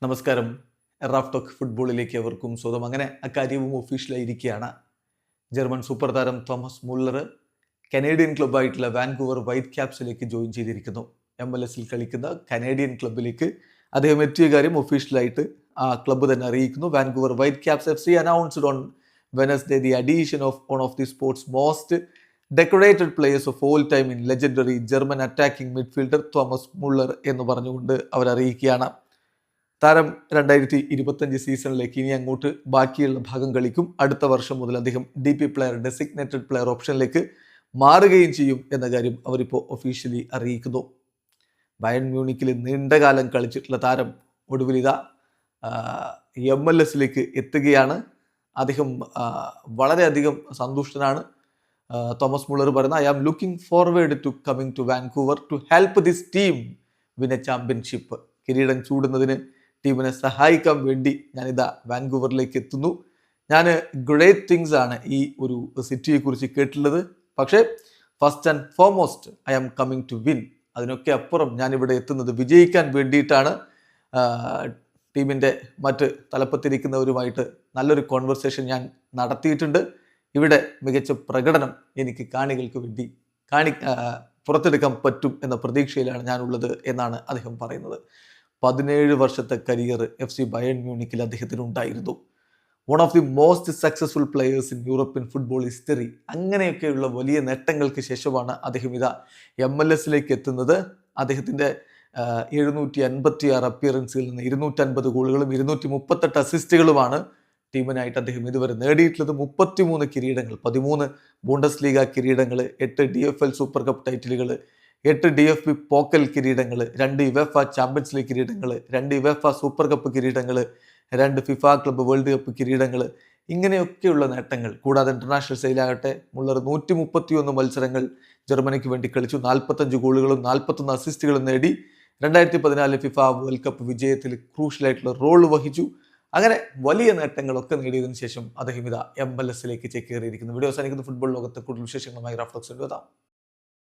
നമസ്കാരം. Raf talk ഫുട്ബോളിലേക്ക് അവർക്കും സ്വന്തം. അങ്ങനെ അക്കാര്യവും ഒഫീഷ്യലായിരിക്കുകയാണ്. ജർമ്മൻ സൂപ്പർ താരം തോമസ് മുള്ളർ കനേഡിയൻ ക്ലബ്ബായിട്ടുള്ള വാൻകൂവർ വൈറ്റ് ക്യാപ്സിലേക്ക് ജോയിൻ ചെയ്തിരിക്കുന്നു. MLS കളിക്കുന്ന കനേഡിയൻ ക്ലബ്ബിലേക്ക് അദ്ദേഹം എത്തിയ കാര്യം ഒഫീഷ്യലായിട്ട് ആ ക്ലബ്ബ് തന്നെ അറിയിക്കുന്നു. Vancouver Whitecaps FC announced on Wednesday the addition of one of the sport's most decorated players of all time in legendary German attacking midfielder Thomas Muller എന്ന് പറഞ്ഞുകൊണ്ട് അവർ അറിയിക്കുകയാണ്. താരം 2025 സീസണിലേക്ക് ഇനി അങ്ങോട്ട് ബാക്കിയുള്ള ഭാഗം കളിക്കും. അടുത്ത വർഷം മുതൽ അദ്ദേഹം DP പ്ലെയർ, ഡെസിഗ്നേറ്റഡ് പ്ലെയർ ഓപ്ഷനിലേക്ക് മാറുകയും ചെയ്യും എന്ന കാര്യം അവരിപ്പോൾ ഒഫീഷ്യലി അറിയിക്കുന്നു. ബയൺ മ്യൂണിക്കിൽ നീണ്ടകാലം കളിച്ചിട്ടുള്ള താരം ഒടുവിൽ ഇതാ MLS എത്തുകയാണ്. അദ്ദേഹം വളരെയധികം സന്തുഷ്ടനാണ്. തോമസ് മുള്ളർ പറയുന്ന, I am looking forward to coming to Vancouver to help this team win a championship. കിരീടം ചൂടുന്നതിന് ടീമിനെ സഹായിക്കാൻ വേണ്ടി ഞാനിതാ വാൻകൂവറിലേക്ക് എത്തുന്നു. ഞാൻ ഗ്രേറ്റ് തിങ്സ് ആണ് ഈ ഒരു സിറ്റിയെക്കുറിച്ച് കേട്ടിട്ടുള്ളത്. പക്ഷേ first and foremost I am coming to win. അതിനൊക്കെ അപ്പുറം ഞാനിവിടെ എത്തുന്നത് വിജയിക്കാൻ വേണ്ടിയിട്ടാണ്. ടീമിൻ്റെ മറ്റ് തലപ്പത്തിരിക്കുന്നവരുമായിട്ട് നല്ലൊരു കോൺവെർസേഷൻ ഞാൻ നടത്തിയിട്ടുണ്ട്. ഇവിടെ മികച്ച പ്രകടനം എനിക്ക് കാണികൾക്ക് വേണ്ടി പുറത്തെടുക്കാൻ പറ്റും എന്ന പ്രതീക്ഷയിലാണ് ഞാനുള്ളത് എന്നാണ് അദ്ദേഹം പറയുന്നത്. 17 വർഷത്തെ കരിയർ FC ബയൺ മ്യൂണിക്കിൽ അദ്ദേഹത്തിന് ഉണ്ടായിരുന്നു. One of the most successful players in European football history. അങ്ങനെയൊക്കെയുള്ള വലിയ നേട്ടങ്ങൾക്ക് ശേഷമാണ് അദ്ദേഹം ഇതാ MLS എത്തുന്നത്. അദ്ദേഹത്തിൻ്റെ 756 അപ്പിയറൻസിൽ നിന്ന് 250 ഗോളുകളും 238 അസിസ്റ്റുകളുമാണ് ടീമിനായിട്ട് അദ്ദേഹം ഇതുവരെ നേടിയിട്ടുള്ളത്. 33 കിരീടങ്ങൾ, 13 ബൂണ്ടസ് ലീഗ കിരീടങ്ങൾ, 8 DFL സൂപ്പർ കപ്പ് ടൈറ്റിലുകൾ, 8 DFB പോക്കൽ കിരീടങ്ങൾ, 2 UEFA ചാമ്പ്യൻസ് ലീഗ് കിരീടങ്ങൾ, 2 UEFA സൂപ്പർ കപ്പ് കിരീടങ്ങൾ, 2 ഫിഫ ക്ലബ്ബ് വേൾഡ് കപ്പ് കിരീടങ്ങൾ, ഇങ്ങനെയൊക്കെയുള്ള നേട്ടങ്ങൾ. കൂടാതെ ഇന്റർനാഷണൽ സെയിലാകട്ടെ മുള്ളർ 131 മത്സരങ്ങൾ ജർമ്മനിക്ക് വേണ്ടി കളിച്ചു, 45 ഗോളുകളും 41 അസിസ്റ്റുകളും നേടി. 2014 ഫിഫ വേൾഡ് കപ്പ് വിജയത്തിൽ ക്രൂഷ്യലായിട്ടുള്ള റോൾ വഹിച്ചു. അങ്ങനെ വലിയ നേട്ടങ്ങളൊക്കെ നേടിയതിനു ശേഷം അദ്ദേഹം ഇതാ MLS ചേക്കേറിയിരിക്കുന്നു. വീഡിയോ അവസാനിക്കുന്ന ഫുട്ബോൾ ലോകത്തെ കൂടുതൽ വിശേഷങ്ങളുമായി റാഫ് ടോക്സ് എത്താം.